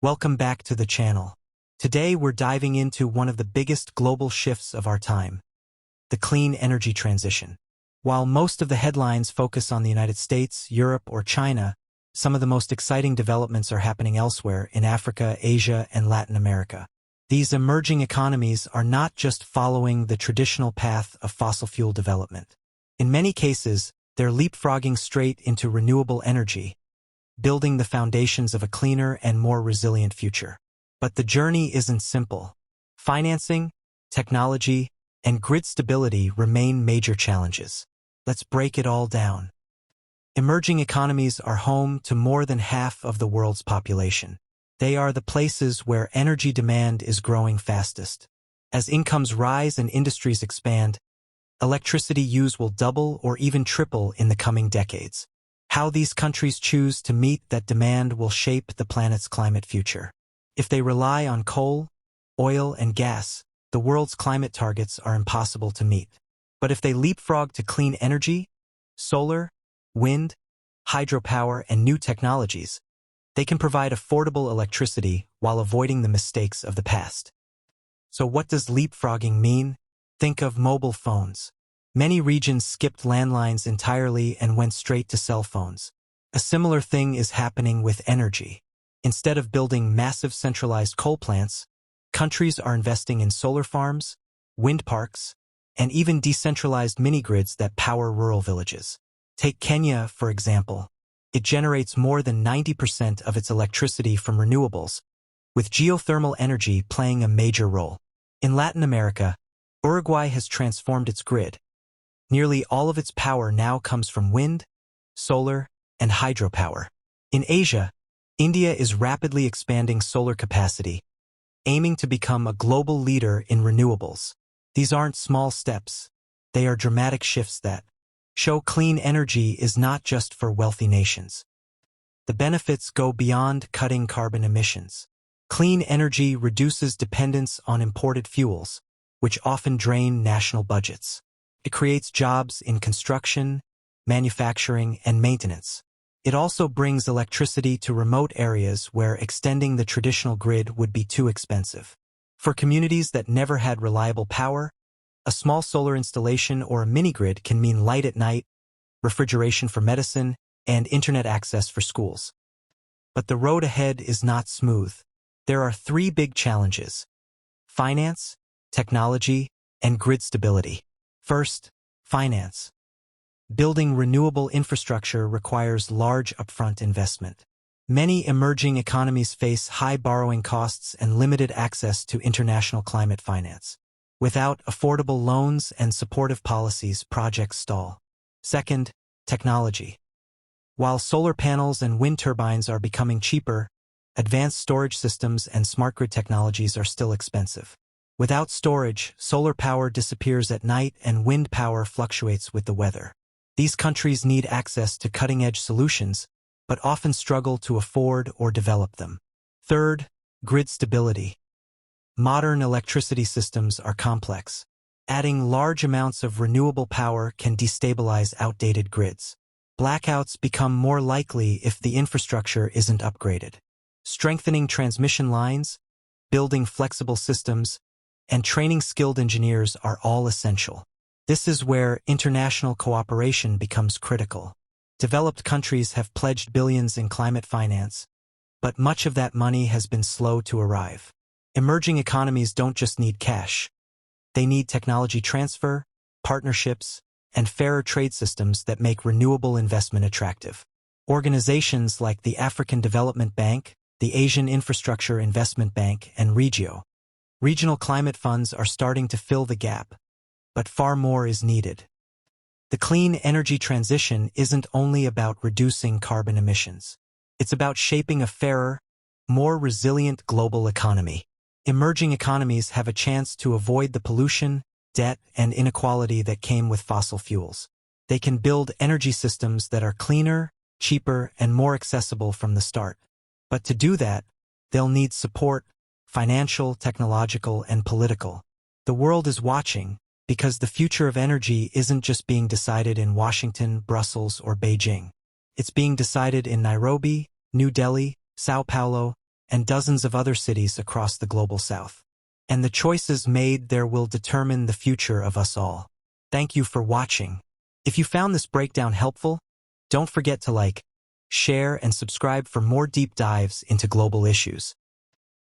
Welcome back to the channel. Today we're diving into one of the biggest global shifts of our time, the clean energy transition. While most of the headlines focus on the United States, Europe, or China, some of the most exciting developments are happening elsewhere in Africa, Asia, and Latin America. These emerging economies are not just following the traditional path of fossil fuel development. In many cases, they're leapfrogging straight into renewable energy, building the foundations of a cleaner and more resilient future. But the journey isn't simple. Financing, technology, and grid stability remain major challenges. Let's break it all down. Emerging economies are home to more than half of the world's population. They are the places where energy demand is growing fastest. As incomes rise and industries expand, electricity use will double or even triple in the coming decades. How these countries choose to meet that demand will shape the planet's climate future. If they rely on coal, oil, and gas, the world's climate targets are impossible to meet. But if they leapfrog to clean energy, solar, wind, hydropower, and new technologies, they can provide affordable electricity while avoiding the mistakes of the past. So what does leapfrogging mean? Think of mobile phones. Many regions skipped landlines entirely and went straight to cell phones. A similar thing is happening with energy. Instead of building massive centralized coal plants, countries are investing in solar farms, wind parks, and even decentralized mini-grids that power rural villages. Take Kenya, for example. It generates more than 90% of its electricity from renewables, with geothermal energy playing a major role. In Latin America, Uruguay has transformed its grid. Nearly all of its power now comes from wind, solar, and hydropower. In Asia, India is rapidly expanding solar capacity, aiming to become a global leader in renewables. These aren't small steps. They are dramatic shifts that show clean energy is not just for wealthy nations. The benefits go beyond cutting carbon emissions. Clean energy reduces dependence on imported fuels, which often drain national budgets. It creates jobs in construction, manufacturing, and maintenance. It also brings electricity to remote areas where extending the traditional grid would be too expensive. For communities that never had reliable power, a small solar installation or a mini-grid can mean light at night, refrigeration for medicine, and internet access for schools. But the road ahead is not smooth. There are three big challenges: finance, technology, and grid stability. First, finance. Building renewable infrastructure requires large upfront investment. Many emerging economies face high borrowing costs and limited access to international climate finance. Without affordable loans and supportive policies, projects stall. Second, technology. While solar panels and wind turbines are becoming cheaper, advanced storage systems and smart grid technologies are still expensive. Without storage, solar power disappears at night and wind power fluctuates with the weather. These countries need access to cutting-edge solutions, but often struggle to afford or develop them. Third, grid stability. Modern electricity systems are complex. Adding large amounts of renewable power can destabilize outdated grids. Blackouts become more likely if the infrastructure isn't upgraded. Strengthening transmission lines, building flexible systems, and training skilled engineers are all essential. This is where international cooperation becomes critical. Developed countries have pledged billions in climate finance, but much of that money has been slow to arrive. Emerging economies don't just need cash. They need technology transfer, partnerships, and fairer trade systems that make renewable investment attractive. Organizations like the African Development Bank, the Asian Infrastructure Investment Bank, and regional climate funds are starting to fill the gap, but far more is needed. The clean energy transition isn't only about reducing carbon emissions. It's about shaping a fairer, more resilient global economy. Emerging economies have a chance to avoid the pollution, debt, and inequality that came with fossil fuels. They can build energy systems that are cleaner, cheaper, and more accessible from the start. But to do that, they'll need support, financial, technological, and political. The world is watching, because the future of energy isn't just being decided in Washington, Brussels, or Beijing. It's being decided in Nairobi, New Delhi, Sao Paulo, and dozens of other cities across the global south. And the choices made there will determine the future of us all. Thank you for watching. If you found this breakdown helpful, don't forget to like, share, and subscribe for more deep dives into global issues.